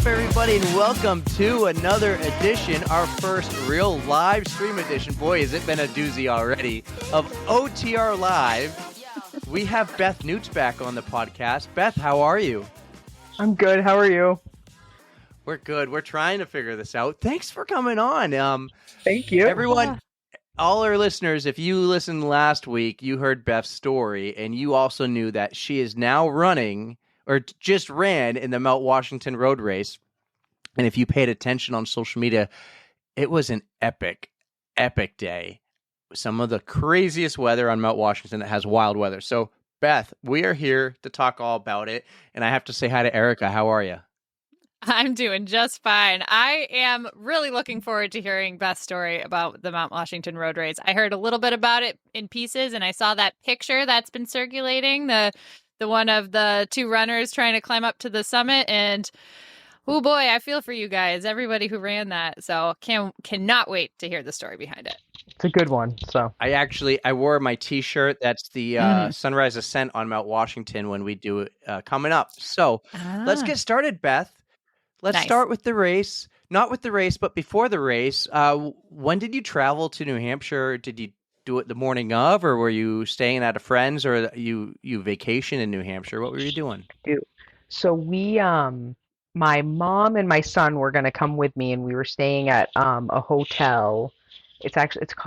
up, everybody, and welcome to another edition, our first real live stream edition. Boy, has it been a doozy already, of OTR Live. We have Beth Neuts back on the podcast. Beth, how are you? I'm good. How are you? We're good. We're trying to figure this out. Thanks for coming on. Thank you. Everyone, all our listeners, if you listened last week, you heard Beth's story, and you also knew that she is now running, or just ran, in the Mount Washington road race. And if you paid attention on social media, it was an epic day. Some of the craziest weather on Mount Washington that has wild weather. So, Beth, we are here to talk all about it. And I have to say hi to Erica. How are you? I'm doing just fine. I am really looking forward to hearing Beth's story about the Mount Washington road race. I heard a little bit about it in pieces, and I saw that picture that's been circulating, the one of the two runners trying to climb up to the summit. And oh boy, I feel for you guys, everybody who ran that. So cannot wait to hear the story behind it. It's a good one. So I wore my T-shirt. That's the Sunrise Ascent on Mount Washington when we do it coming up. So let's get started, Beth. Let's start with the race. Not with the race, but before the race. When did you travel to New Hampshire? Did you do it the morning of, or were you staying at a friend's, or you vacation in New Hampshire? What were you doing? So we, my mom and my son were going to come with me, and we were staying at a hotel. It's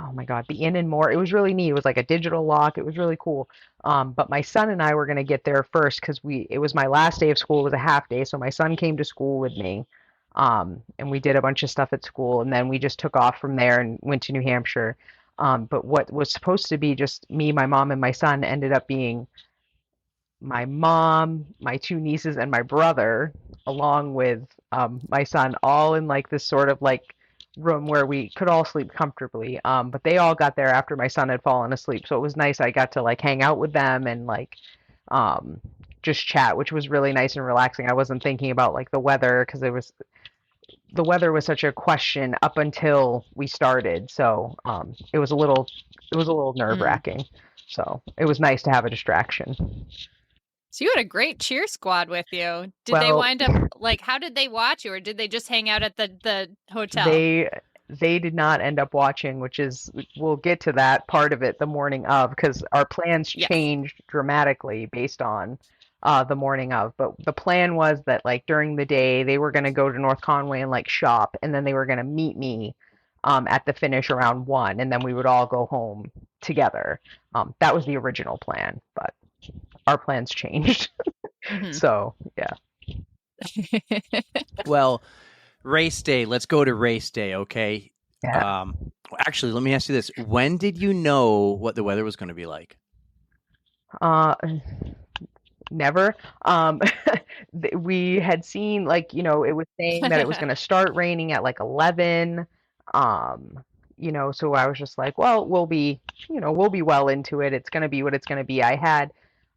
oh my God, the Inn and More. It was really neat. It was like a digital lock. It was really cool. But my son and I were going to get there first because it was my last day of school. It was a half day. So my son came to school with me. And we did a bunch of stuff at school, and then we just took off from there and went to New Hampshire. But what was supposed to be just me, my mom, and my son ended up being my mom, my two nieces, and my brother, along with my son, all in like this sort of like room where we could all sleep comfortably. But they all got there after my son had fallen asleep. So it was nice. I got to like hang out with them and like just chat, which was really nice and relaxing. I wasn't thinking about like the weather because the weather was such a question up until we started. So it was a little nerve-wracking. So it was nice to have a distraction. So you had a great cheer squad with you. Did they wind up, like, how did they watch you, or did they just hang out at the hotel? They did not end up watching, which is, we'll get to that part of it the morning of, because our plans changed dramatically based on the morning of. But the plan was that like during the day they were going to go to North Conway and like shop, and then they were going to meet me at the finish around 1, and then we would all go home together. That was the original plan, but our plans changed. So yeah. Well, race day. Let's go to race day, okay? Yeah. Actually, let me ask you this: when did you know what the weather was going to be like? Never. We had seen, like, it was saying that it was going to start raining at like 11. So I was just like, well, we'll be well into it. It's going to be what it's going to be. I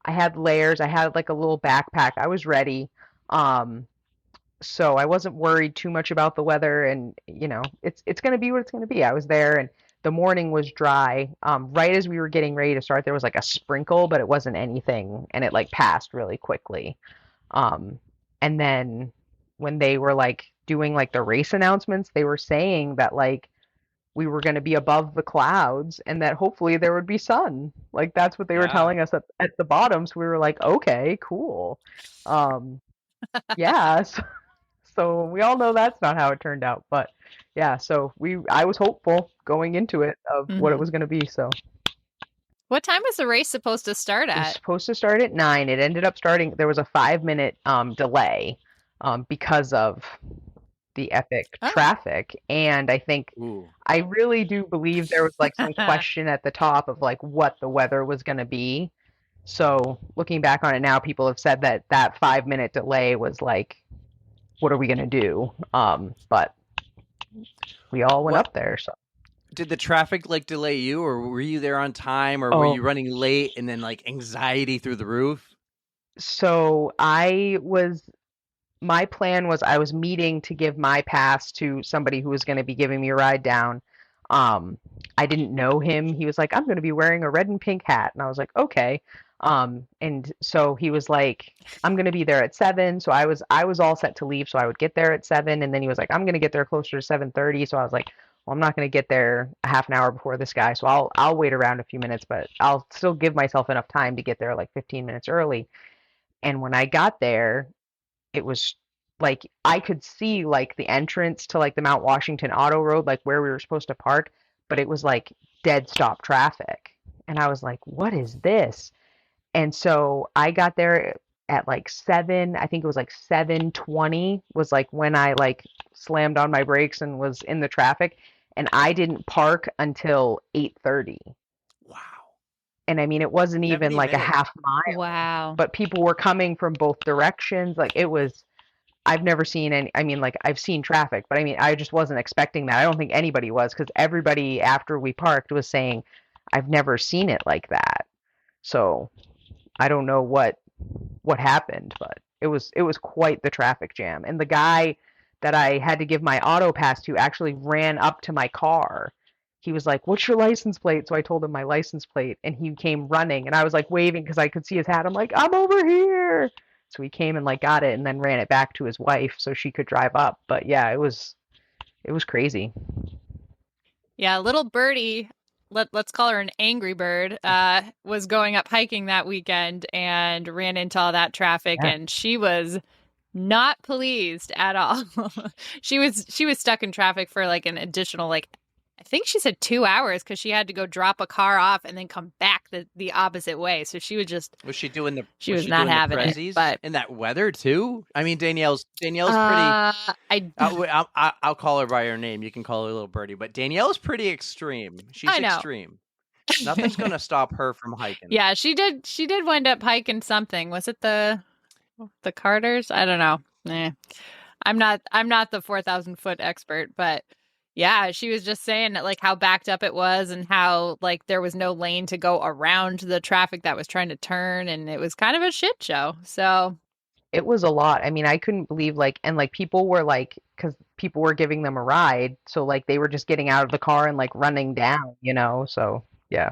had layers. I had like a little backpack. I was ready. So I wasn't worried too much about the weather, and it's going to be what it's going to be. I was there, and the morning was dry. Right as we were getting ready to start, there was like a sprinkle, but it wasn't anything, and it like passed really quickly. And then when they were like doing like the race announcements, they were saying that like we were going to be above the clouds and that hopefully there would be sun. Like that's what they were telling us at the bottom. So we were like, okay, cool. Yeah. So we all know that's not how it turned out, but yeah, so I was hopeful going into it of what it was going to be. So what time was the race supposed to start at? It was supposed to start at 9. It ended up starting, there was a 5-minute delay because of the epic traffic. And I think, I really do believe there was like some question at the top of like what the weather was going to be. So looking back on it now, people have said that 5-minute delay was like, what are we going to do? But we all went up there. So did the traffic like delay you, or were you there on time, or were you running late and then like anxiety through the roof? So my plan was I was meeting to give my pass to somebody who was going to be giving me a ride down. I didn't know him. He was like, I'm going to be wearing a red and pink hat. And I was like, okay. And so he was like, I'm gonna be there at 7. So I was all set to leave, so I would get there at 7, and then he was like, I'm gonna get there closer to 7:30. So I was like, well, I'm not gonna get there a half an hour before this guy, so I'll wait around a few minutes, but I'll still give myself enough time to get there like 15 minutes early. And when I got there, it was like I could see like the entrance to like the Mount Washington Auto Road, like where we were supposed to park, but it was like dead stop traffic. And I was like, what is this? And so I got there at like 7, I think it was like 7:20 was like when I like slammed on my brakes and was in the traffic, and I didn't park until 8:30. Wow. And I mean, it wasn't even 70 like a minutes. half mile, Wow. but people were coming from both directions. Like it was, I've never seen any, I mean, like I've seen traffic, but I mean, I just wasn't expecting that. I don't think anybody was, because everybody after we parked was saying, I've never seen it like that. So I don't know what happened, but it was quite the traffic jam. And the guy that I had to give my auto pass to actually ran up to my car. He was like, "What's your license plate?" So I told him my license plate, and he came running, and I was like waving because I could see his hat. I'm like, "I'm over here." So he came and like got it and then ran it back to his wife so she could drive up. But yeah, it was crazy. Yeah, little birdie, let's call her an angry bird, was going up hiking that weekend and ran into all that traffic, Yeah. and she was not pleased at all. She was stuck in traffic for like an additional, like, I think she said 2 hours, because she had to go drop a car off and then come back the opposite way. So she was just Was she doing the? she Was was she not doing the having it. prezzies But in that weather too? I mean, Danielle's pretty. I I'll call her by her name. You can call her Little Birdie, but Danielle's pretty extreme. She's I know. extreme. Nothing's gonna stop her from hiking. Yeah, she did wind up hiking something. Was it the Carters? I don't know. I'm not the 4,000-foot expert, but yeah, she was just saying that, like, how backed up it was and how like there was no lane to go around the traffic that was trying to turn, and it was kind of a shit show. So It was a lot. I mean, I couldn't believe like, and like people were like, because people were giving them a ride, so like they were just getting out of the car and like running down. So yeah.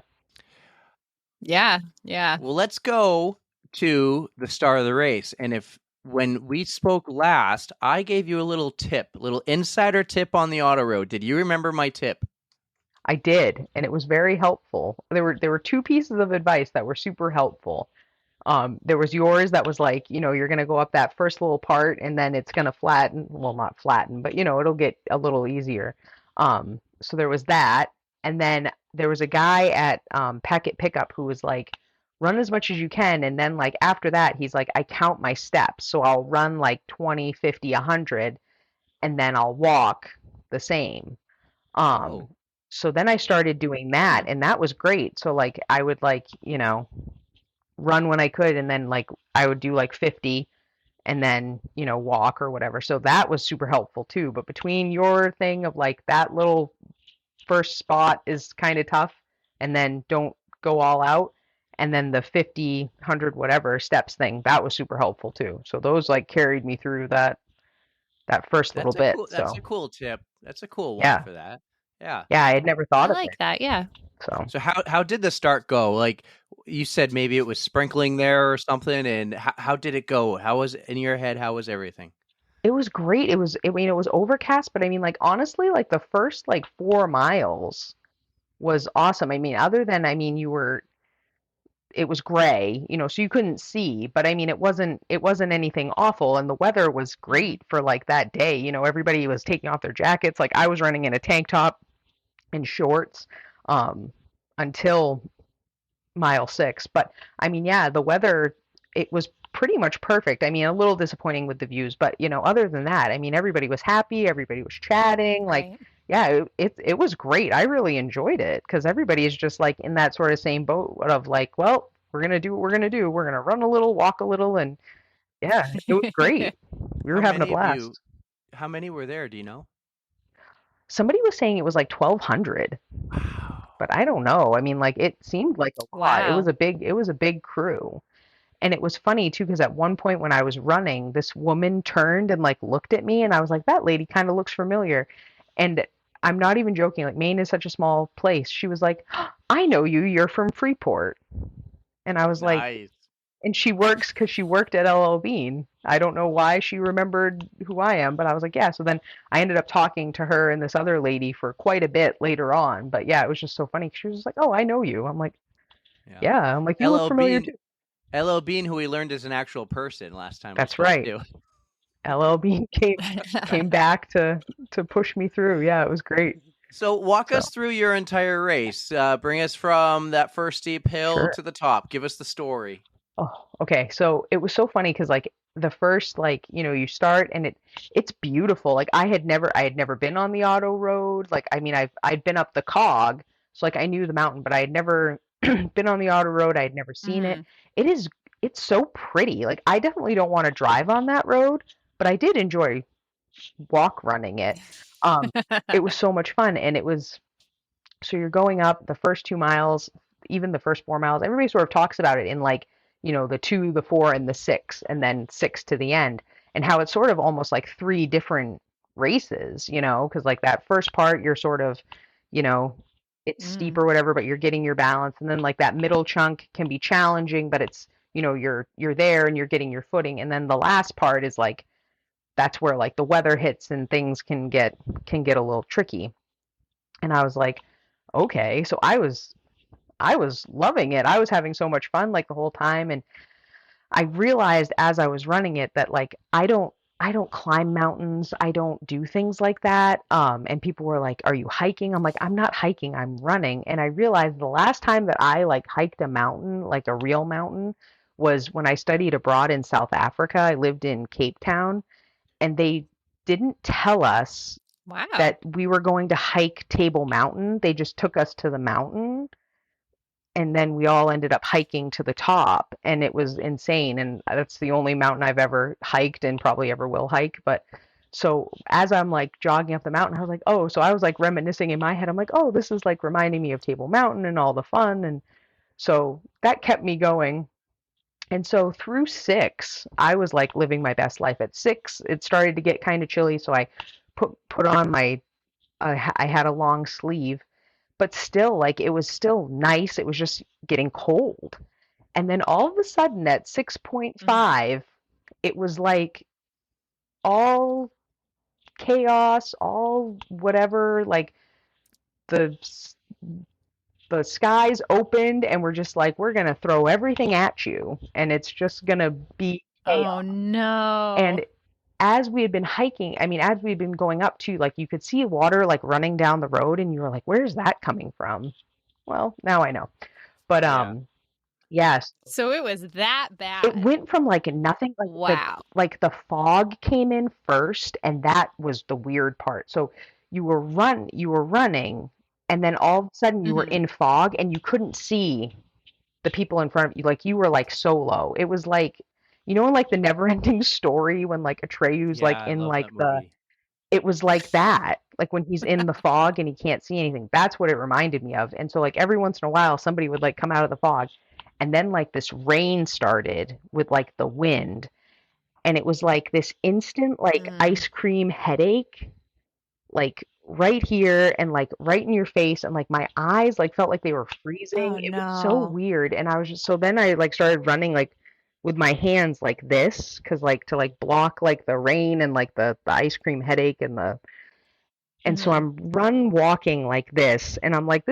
yeah. Well, let's go to the start of the race. And when we spoke last, I gave you a little insider tip on the auto road. Did you remember my tip? I did, and it was very helpful. There were two pieces of advice that were super helpful. There was yours that was like, you're gonna go up that first little part and then it's gonna flatten, well, not flatten, but it'll get a little easier. So there was that, and then there was a guy at Packet Pickup who was like, run as much as you can, and then like after that, he's like, I count my steps, so I'll run like 20, 50, 100, and then I'll walk the same. Um, Oh. so then I started doing that, and that was great. So like I would like, run when I could, and then like I would do like 50 and then, walk or whatever. So that was super helpful too. But between your thing of like that little first spot is kind of tough, and then don't go all out, and then the 50, 100, whatever steps thing, that was super helpful too. So those like carried me through that first little bit. That's So a cool tip. That's a cool one yeah. for that. Yeah. Yeah, I had never I thought of like it. that. Yeah. So how did the start go? Like you said, maybe it was sprinkling there or something. And how did it go? How was in your head? How was everything? It was great. It was overcast, but I mean, like, honestly, like the first like 4 miles was awesome. I mean, other than, I mean, it was gray, so you couldn't see, but I mean, it wasn't anything awful, and the weather was great for like that day. Everybody was taking off their jackets. Like I was running in a tank top and shorts, until mile 6. But I mean, yeah, the weather, it was pretty much perfect. I mean, a little disappointing with the views, but other than that, I mean, everybody was happy, everybody was chatting, like, Right. yeah, it was great. I really enjoyed it because everybody is just like in that sort of same boat of like, well, we're gonna do what we're gonna do. We're gonna run a little, walk a little, and yeah, it was great. We were How having a many of you? blast. How many were there? Do you know? Somebody was saying it was like 1,200, Wow. but I don't know. I mean, like it seemed like a lot. It was Wow. a big crew. And it was funny too, because at one point when I was running, this woman turned and like looked at me, and I was like, that lady kind of looks familiar. And I'm not even joking. Like Maine is such a small place. She was like, I know you. You're from Freeport. And I was like, Nice. and she works because she worked at LL Bean. I don't know why she remembered who I am, but I was like, yeah. So then I ended up talking to her and this other lady for quite a bit later on. But yeah, it was just so funny. She was just like, oh, I know you. I'm like, Yeah. yeah. I'm like, you look LL familiar Bean, too. LL Bean, who we learned is an actual person last time we That's spoke right. to. LL Bean came back to push me through. Yeah, it was great. So walk So us through your entire race. Bring us from that first steep hill sure. to the top. Give us the story. Oh, okay. So it was so funny because like the first like you start and it's beautiful. Like I had never been on the auto road. Like I mean I'd been up the cog, so like I knew the mountain, but I had never been on the auto road. I had never seen it. Hmm. It is it's so pretty. Like I definitely don't want to drive on that road, but I did enjoy walk running it. Um, it was so much fun, and it was so you're going up the first 2 miles, even the first 4 miles. Everybody sort of talks about it in like, the two, the four, and the six, and then six to the end, and how it's sort of almost like three different races, because like that first part, you're sort of, you know, it's steep Mm. or whatever, but you're getting your balance, and then like that middle chunk can be challenging, but it's, you're there and you're getting your footing, and then the last part is like that's where like the weather hits and things can get a little tricky. And I was like, okay. So I was loving it. I was having so much fun like the whole time, and I realized as I was running it that like I don't climb mountains. I don't do things like that. And people were like, "Are you hiking?" I'm like, "I'm not hiking. I'm running." And I realized the last time that I like hiked a mountain, like a real mountain, was when I studied abroad in South Africa. I lived in Cape Town, and they didn't tell us Wow. that we were going to hike Table Mountain. They just took us to the mountain, and then we all ended up hiking to the top, and it was insane. And that's the only mountain I've ever hiked and probably ever will hike. But so as I'm like jogging up the mountain, I was like, oh, so I was like reminiscing in my head. I'm like, oh, this is like reminding me of Table Mountain and all the fun. And so that kept me going. And so through six, I was like living my best life. At six, it started to get kind of chilly, so I put on my I had a long sleeve, but still, like it was still nice. It was just getting cold. And then all of a sudden at Hmm. 6.5, it was like all chaos, all whatever, like the the skies opened and we're just like, we're gonna throw everything at you and it's just gonna be Oh chaos. no. And as we had been hiking, I mean, as we had been going up to, like, you could see water like running down the road, and you were like, "Where's that coming from?" Well, now I know. But Yeah. yes, So it was that it bad. went from like nothing, Wow. like the fog came in first, and that was the weird part. So you were running, and then all of a sudden you were Hmm. in fog, and you couldn't see the people in front of you. Like you were like solo. It was like, in like the never ending story when like Atreyu's Yeah, like I in love like that the movie. it was like that, like when he's in the fog and he can't see anything. That's what it reminded me of. And so like every once in a while somebody would like come out of the fog, and then like this rain started with like the wind, and it was like this instant like Mm. ice cream headache, like right here and like right in your face, and like my eyes like felt like they were freezing. Oh It was so no. weird, and I was just, so then I like started running like with my hands like this, because like to like block like the rain and like the ice cream headache and so Hmm. I'm run walking like this, and I'm like,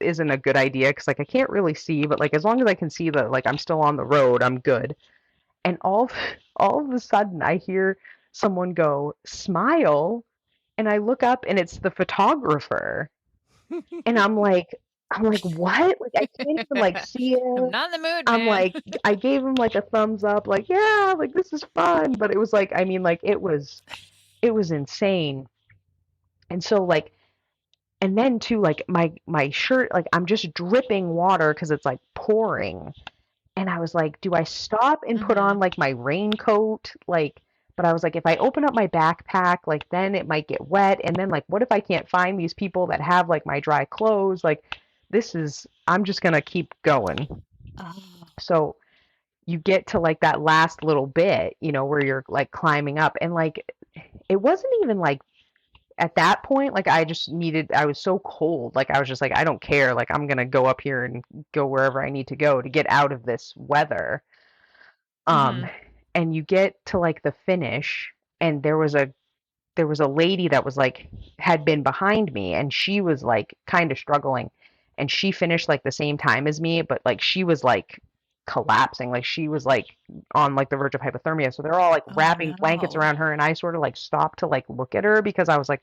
isn't a good idea because like I can't really see, but like as long as I can see that like I'm still on the road, I'm good. And all of a sudden, I hear someone go, "Smile," and I look up, and it's the photographer, and I'm like, what? Like I can't even like see I'm it. not in the mood, I'm man. like, I gave him like a thumbs up, like yeah, like this is fun, but it was like, I mean, like it was insane. And so like and then too like my shirt, like I'm just dripping water because it's like pouring, and I was like, do I stop and put on Hmm. like my raincoat, like, but I was like, if I open up my backpack, like then it might get wet, and then like what if I can't find these people that have like my dry clothes, like I'm just gonna keep going. Oh. So you get to like that last little bit, where you're like climbing up, and like it wasn't even like at that point, like I was so cold. Like I was just like, I don't care. Like I'm gonna go up here and go wherever I need to go to get out of this weather. Um, Mhm. and you get to like the finish, and there was a lady that was like had been behind me, and she was like kind of struggling, and she finished like the same time as me, but like she was like collapsing, like she was like on like the verge of hypothermia, so they're all like Oh wrapping blankets no. around her, and I sort of like stopped to like look at her because I was like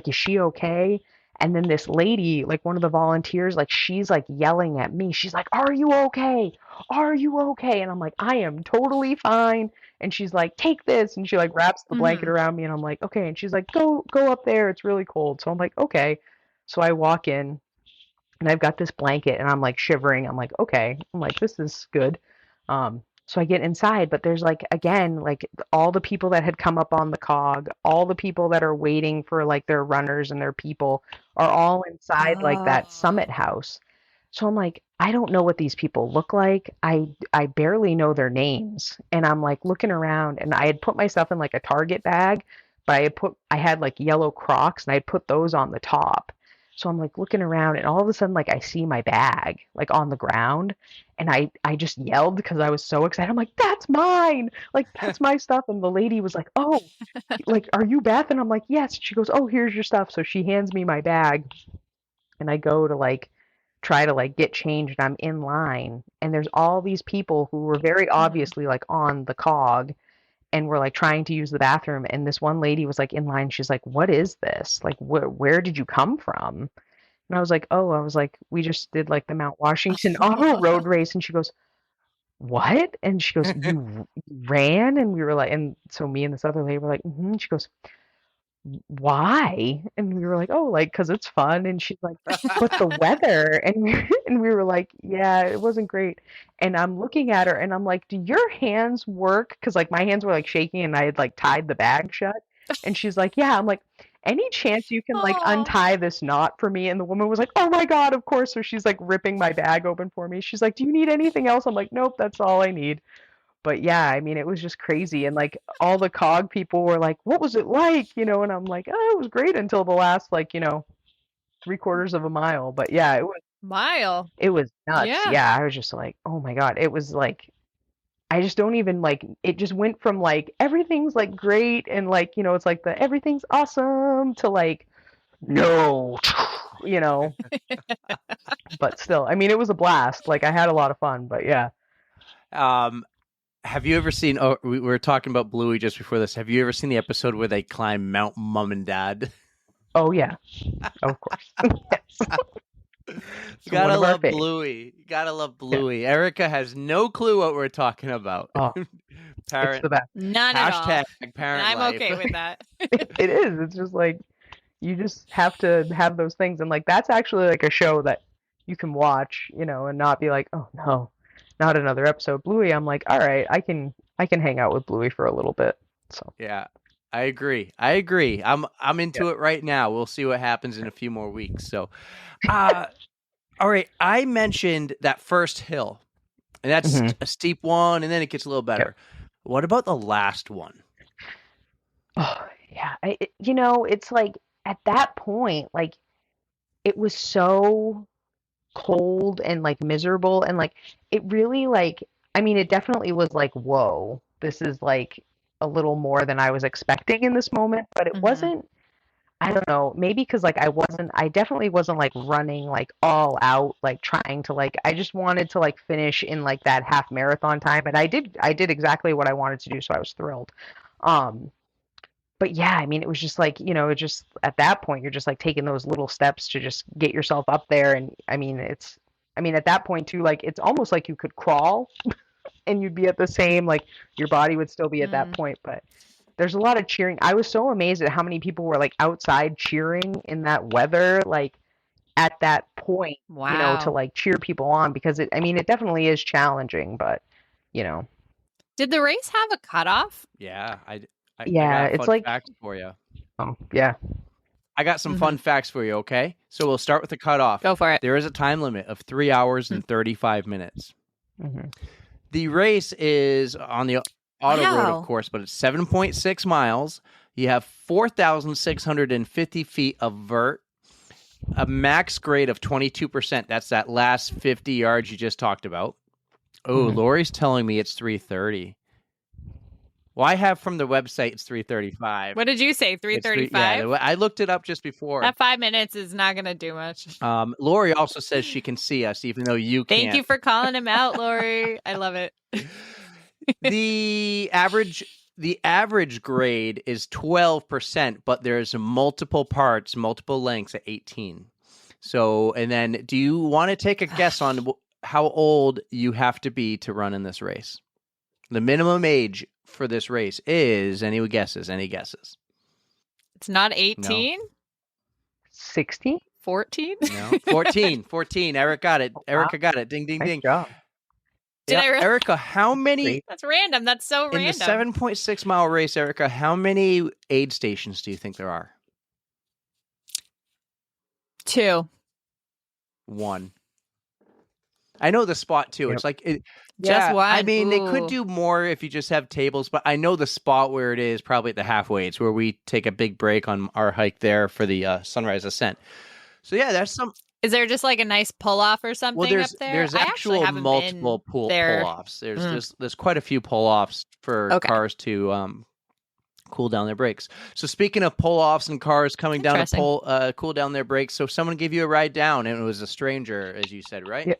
is she okay? And then this lady, like one of the volunteers, like she's like yelling at me, she's like, are you okay, are you okay? And I'm like, I am totally fine. And she's like, take this, and she like wraps the blanket Mhm. around me, and I'm like, okay. And she's like, go up there, it's really cold. So I'm like, okay. So I walk in, and I've got this blanket, and I'm like shivering. I'm like, okay. I'm like, this is good. So I get inside, but there's like again, like all the people that had come up on the cog, all the people that are waiting for like their runners and their people are all inside like that Oh. summit house. So I'm like, I don't know what these people look like. I barely know their names. And I'm like looking around, and I had put myself in like a Target bag, but I had like yellow Crocs, and I had put those on the top. So I'm like looking around, and all of a sudden like I see my bag like on the ground, and I just yelled because I was so excited. I'm like, that's mine. Like that's my stuff. And the lady was like, "Oh, like are you Beth?" And I'm like, "Yes." She goes, "Oh, here's your stuff." So she hands me my bag, and I go to like try to like get changed, and I'm in line, and there's all these people who were very Mhm. obviously like on the cog, and were like trying to use the bathroom, and this one lady was like in line, she's like, what is this, like where did you come from? And I was like, oh, I was like, we just did like the Mount Washington auto road race. And she goes, what? And she goes, you ran? And we were like, and so me and this other lady were like, mm-hmm. She goes, why? And we were like, oh, like, because it's fun. And she's like, but the weather. And and we were like, yeah, it wasn't great. And I'm looking at her, and I'm like, do your hands work? Because like my hands were like shaking, and I had like tied the bag shut. And she's like, yeah. I'm like, any chance you can like Oh. untie this knot for me? And the woman was like, oh my God, of course. So she's like ripping my bag open for me. She's like, do you need anything else? I'm like, nope, that's all I need. But yeah, I mean, it was just crazy. And like all the cog people were like, what was it like? And I'm like, oh, it was great until the last, like, 3/4 of a mile. But yeah, Mile. it was nuts. Yeah. Yeah, I was just like, oh my God. It was like, I just don't even like, it just went from like, everything's like great. And like, it's like everything's awesome to like, no, you know, but still, I mean, it was a blast. Like I had a lot of fun, but yeah. Um, have you ever seen? Oh, we were talking about Bluey just before this. Have you ever seen the episode where they climb Mount Mom and Dad? Oh yeah, of course. Yes. It's one Gotta of our love faves. Bluey. Gotta love Yeah. Bluey. Erica has no clue what we're talking about. Oh, it's Parent the best. None at all. hashtag And parent I'm life. okay with that. It is. It's just like you just have to have those things, and like that's actually like a show that you can watch, and not be like, oh no, not another episode. Bluey, I'm like, all right, I can hang out with Bluey for a little bit. So Yeah, I agree. I agree. I'm yeah. into it right now. We'll see what happens in a few more weeks. So, uh, all right. I mentioned that first hill, and that's Hmm. a steep one, and then it gets a little Yep. better. What about the last one? Oh yeah. It's like at that point, like it was so cold and like miserable, and like it really like I mean it definitely was like whoa, this is like a little more than I was expecting in this moment, but it Hmm. wasn't. I don't know, maybe because like I definitely wasn't like running like all out, like trying to like, I just wanted to like finish in like that half marathon time, and I did exactly what I wanted to do, so I was thrilled. um but yeah, I mean, it was just like, it just at that point you're just like taking those little steps to just get yourself up there. And I mean at that point too, like it's almost like you could crawl and you'd be at the same, like your body would still be at that Mm. point. But there's a lot of cheering. I was so amazed at how many people were like outside cheering in that weather, like at that point, to Wow. like cheer people on, because I mean, it definitely is challenging, but you know, Did the race have a cutoff? Yeah, I yeah, got it's fun like, facts for you. yeah. I got some Hmm. fun facts for you. Okay, so we'll start with the cutoff. Go for it. There is a time limit of 3 hours and 35 minutes. Hmm. The race is on the auto road, of Wow. course, but it's 7.6 miles. You have 4,650 feet of vert, a max grade of 22%. That's that last 50 yards you just talked about. Oh, Lori's telling me it's 330. Well, I have from the website it's 335. What did you say? 335? Yeah, I looked it up just before. That 5 minutes is not going to do much. Lori also says she can see us, even though you can't. Thank you for calling him out, Lori. I love it. The average grade is 12%, but there's multiple parts, multiple lengths at 18. So, and then do you want to take a guess on how old you have to be to run in this race? The minimum age for this race is, any guesses? It's not 18? No. 16? 14? No. 14. Eric got it. Erica got it. Ding, ding, Nice ding. job. Did I really? Erica, how many? That's random. That's so in random. the 7.6 mile race, Erica, how many aid stations do you think there are? 2. 1. I know the spot too. Yep. It's like Just one. I mean, they could Ooh. do more if you just have tables, but I know the spot where it is probably at the halfway. It's where we take a big break on our hike there for the sunrise ascent. So yeah, that's some. Is there just like a nice pull off or something Well, up there? there's I actually actual haven't multiple been pull there. offs. There's quite a few pull offs for Okay. cars to cool down their brakes. So speaking of pull offs and cars coming down to cool down their brakes, so someone gave you a ride down, and it was a stranger, as you said, right? Yeah.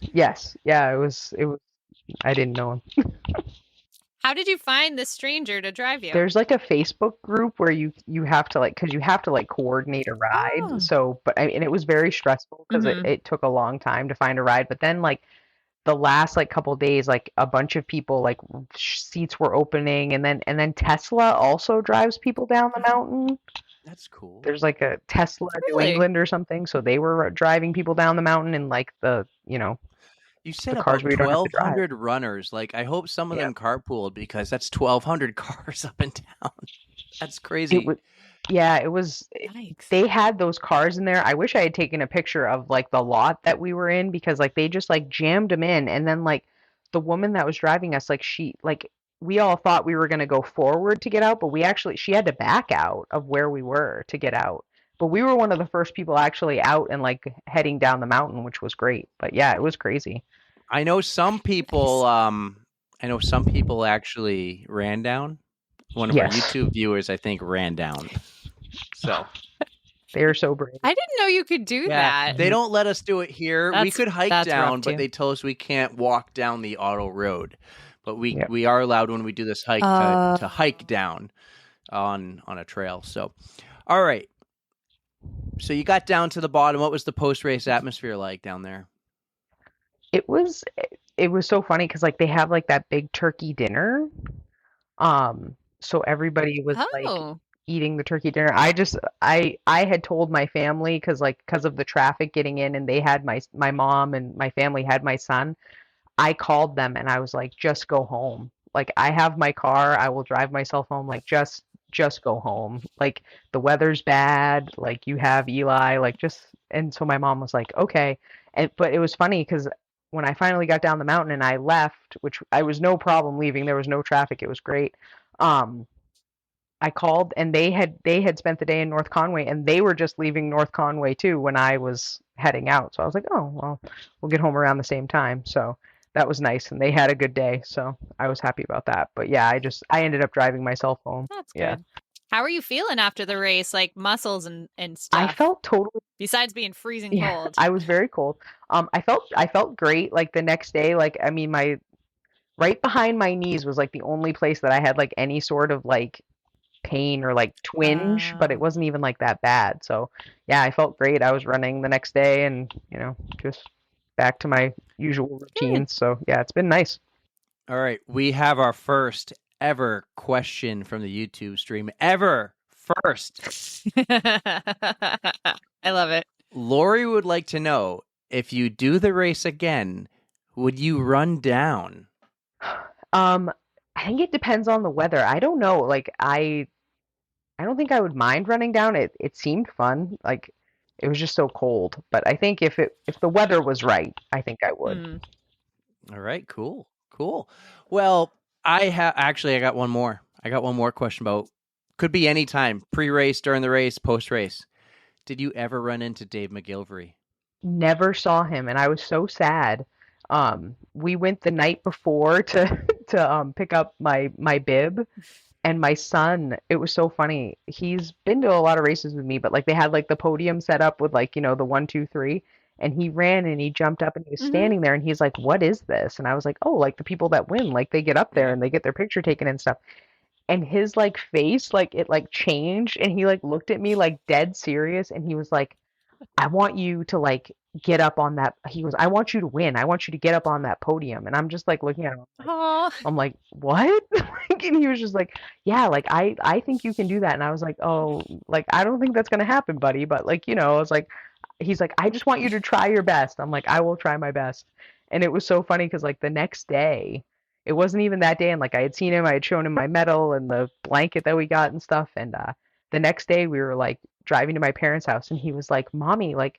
Yes. Yeah, it was I didn't know him. How did you find this stranger to drive you? There's like a Facebook group where you have to because you have to like coordinate a ride. Oh. So, but and it was very stressful because it took a long time to find a ride. But then like the last like couple days, like a bunch of people like seats were opening, and then Tesla also drives people down the mountain. That's cool. There's like a Tesla Really? New England or something, so they were driving people down the mountain in like the You said the about cars where you don't have to drive. 1,200 runners. Like, I hope some of them carpooled, because that's 1,200 cars up and down. That's crazy. It was. Yikes. They had those cars in there. I wish I had taken a picture of like the lot that we were in, because like they just like jammed them in, and then like the woman that was driving us, like we all thought we were going to go forward to get out, but she had to back out of where we were to get out. But we were one of the first people actually out and like heading down the mountain, which was great. But yeah, it was crazy. I know some people. Actually ran down. One of our YouTube viewers, I think, ran down. So they are so brave. I didn't know you could do that. They don't let us do it here. We could hike down, but they told us we can't walk down the auto road. But we are allowed, when we do this hike, to hike down on a trail. So, all right. So you got down to the bottom. What was the post-race atmosphere like down there? It was so funny because like they have like that big turkey dinner. So everybody was like eating the turkey dinner. I had told my family because of the traffic getting in, and they had my mom and my family had my son. I called them and I was like, just go home. Like, I have my car. I will drive myself home. Like, just go home. Like, the weather's bad. Like, you have Eli. Like, and so my mom was like, okay. But it was funny because when I finally got down the mountain and I left, which I was no problem leaving, there was no traffic. It was great. I called, and they had spent the day in North Conway, and they were just leaving North Conway too when I was heading out. So I was like, oh, well, we'll get home around the same time. So that was nice, and they had a good day, so I was happy about that. But yeah, I ended up driving myself home. That's good. How are you feeling after the race, like muscles and stuff? I felt totally. Besides being freezing cold. I was very cold. I felt great. Like the next day, like I mean, my right behind my knees was like the only place that I had like any sort of like pain or like twinge, but it wasn't even like that bad. So yeah, I felt great. I was running the next day, and just back to my usual routines. So yeah, it's been nice. All right, we have our first ever question from the YouTube stream. Ever first. I love it. Lori would like to know, if you do the race again, would you run down? I think it depends on the weather. I don't know. Like I don't think I would mind running down. It seemed fun. Like it was just so cold. But I think if the weather was right, I think I would. All right, cool. Well, I got one more. I got one more question about Could be any time, pre-race, during the race, post-race. Did you ever run into Dave McGilvery? Never saw him, and I was so sad. We went the night before to to pick up my bib, and my son, it was so funny. He's been to a lot of races with me, but like they had like the podium set up with like, the 1, 2, 3, and he ran and he jumped up and he was standing there and he's like, "What is this?" And I was like, "Oh, like the people that win, like they get up there and they get their picture taken and stuff." And his like face, like it like changed and he like looked at me like dead serious and he was like, "I want you to like get up on that." He goes, "I want you to win. I want you to get up on that podium." And I'm just like looking at him. Oh, I'm like, "What?" And he was just like, "Yeah, like I think you can do that." And I was like, "Oh, like I don't think that's gonna happen, buddy." But like, I was like, he's like, "I just want you to try your best." I'm like, "I will try my best." And it was so funny because like the next day, it wasn't even that day, and like I had seen him, I had shown him my medal and the blanket that we got and stuff. And the next day we were like driving to my parents' house, and he was like, "Mommy, like,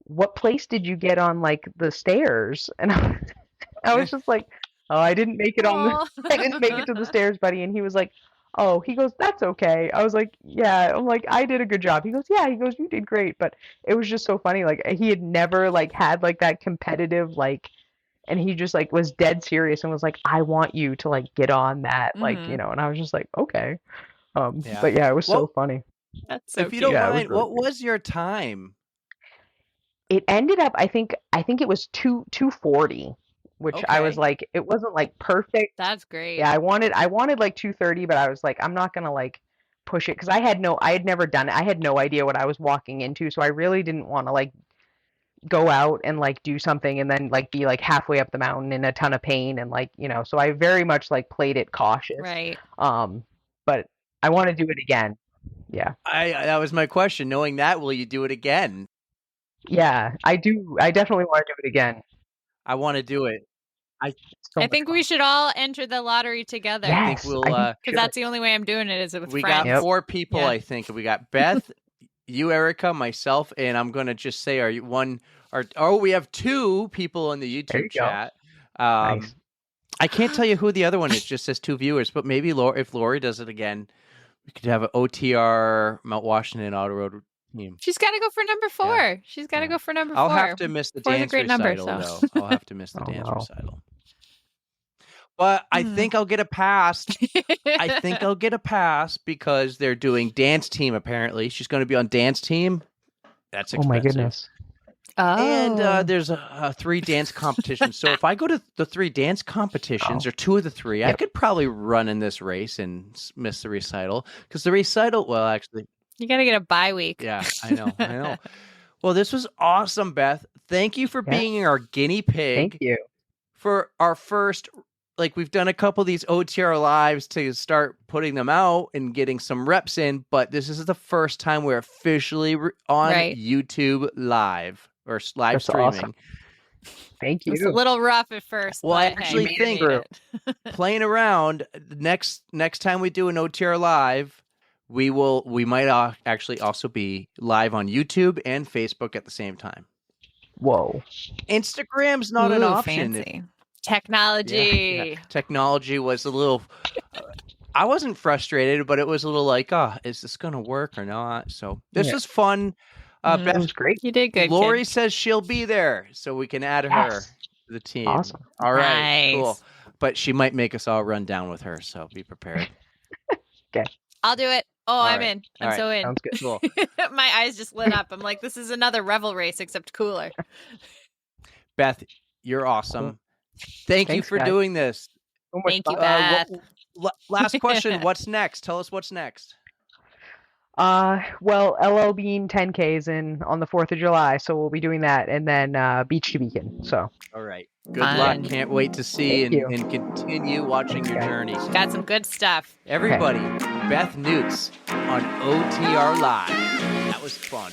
what place did you get on like the stairs?" And I was just like, "Oh, I didn't make it on the, I didn't make it to the stairs, buddy." And he was like, "Oh," he goes, "That's okay." I was like, "Yeah." I'm like, "I did a good job." He goes, "Yeah." He goes, "You did great." But it was just so funny. Like he had never like had like that competitive like, and he just like was dead serious and was like, "I want you to like get on that," like, and I was just like, "Okay." But yeah, it was so funny. That's so If you cute. don't Yeah, it was mind, really what was your time? It ended up, I think it was 2:40, which I was Okay. like, it wasn't like perfect. That's great. Yeah, I wanted like 2:30, but I was like, I'm not gonna like push it because I had never done it. I had no idea what I was walking into, so I really didn't want to like go out and like do something and then like be like halfway up the mountain in a ton of pain and like, so I very much like played it cautious. Right. But I want to do it again. Yeah. That was my question. Knowing that, will you do it again? Yeah, I do. I definitely want to do it again. I want to do it. So I much think fun. we should all enter the lottery together. I think Yes, we'll. I think we Because should. that's the only way I'm doing it is with We friends. got 4 people, Yeah. I think. We got Beth, you, Erica, myself, and I'm gonna just say, we have 2 people on the There you YouTube go. chat. Nice. I can't tell you who the other one is. Just says 2 viewers, but maybe if Lori does it again, we could have an OTR Mount Washington Auto Road team. She's got to go for number 4. Yeah. She's got to go for number 4. I'll have to miss the 4's a dance great recital, number, though. so. I'll have to miss the Oh, dance no. recital. But I think I'll get a pass. I think I'll get a pass because they're doing dance team, apparently. She's going to be on dance team. That's Oh expensive. my goodness. And there's a 3 dance competitions. So if I go to the 3 dance competitions, or 2 of the 3, I could probably run in this race and miss the recital. Because the recital, well, actually, You got to get a bye week. yeah, I know. Well, this was awesome, Beth. Thank you for being our guinea pig. Thank you. For our first, like, we've done a couple of these OTR lives to start putting them out and getting some reps in, but this is the first time we're officially on YouTube live or live That's streaming. awesome. Thank you. It's a little rough at first. Well, I but actually hey, think we made it. playing around, next time we do an OTR live, we might actually also be live on YouTube and Facebook at the same time. Whoa. Instagram's not an option. Fancy. Technology. Yeah. Technology was a little. I wasn't frustrated, but it was a little like, is this going to work or not? So this was fun. That Beth, was great. You did good. Lori kid. says she'll be there, so we can add her to the team. Awesome. All right, Nice. cool. But she might make us all run down with her, so be prepared. I'll do it. Oh, I'm right. in. I'm so in. Sounds good. Cool. My eyes just lit up. I'm like, this is another revel race, except cooler. Beth, you're awesome. Thank you Thanks, for guys. doing this. So much Thank you, fun. Beth. Last question. What's next? Tell us what's next. Well, LL Bean 10Ks on the 4th of July, so we'll be doing that, and then Beach to Beacon. So All right. Good Fun. luck. Can't wait to see Thank you. and continue watching your Okay. journey. Got some good stuff. Everybody, Beth Neuts on OTR Live. That was fun.